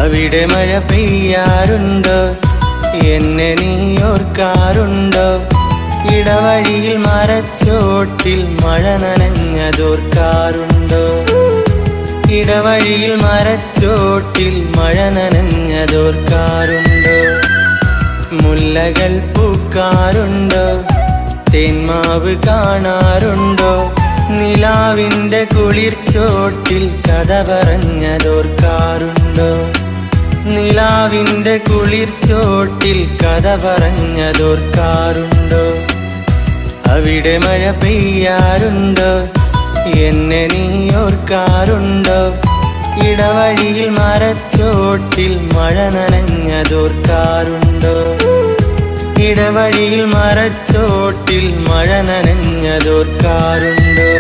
അവിടെ മഴ പെയ്യാറുണ്ടോ? എന്നെ നീ ഓർക്കാറുണ്ടോ? ഇടവഴിയിൽ മരച്ചോട്ടിൽ മഴ നനഞ്ഞതോർക്കാറുണ്ടോ? ഇടവഴിയിൽ മരച്ചോട്ടിൽ മഴ നനഞ്ഞതോർക്കാറുണ്ടോ? മുല്ലകൾ പൂക്കാറുണ്ടോ? തേന്മാവ് കാണാറുണ്ടോ? നിലാവിൻ്റെ കുളിർച്ചോട്ടിൽ കഥ പറഞ്ഞതോർക്കാറുണ്ടോ? നിലാവിൻ്റെ കുളിർച്ചോട്ടിൽ കഥ പറഞ്ഞതോർക്കാറുണ്ടോ? അവിടെ മഴ പെയ്യാറുണ്ടോ? എന്നെ നീ ഓർക്കാറുണ്ടോ? ഇടവഴിയിൽ മരച്ചോട്ടിൽ മഴ നനഞ്ഞതോർക്കാറുണ്ടോ? ഇടവഴിയിൽ മരച്ചോട്ടിൽ മഴ നനഞ്ഞതോർക്കാറുണ്ടോ?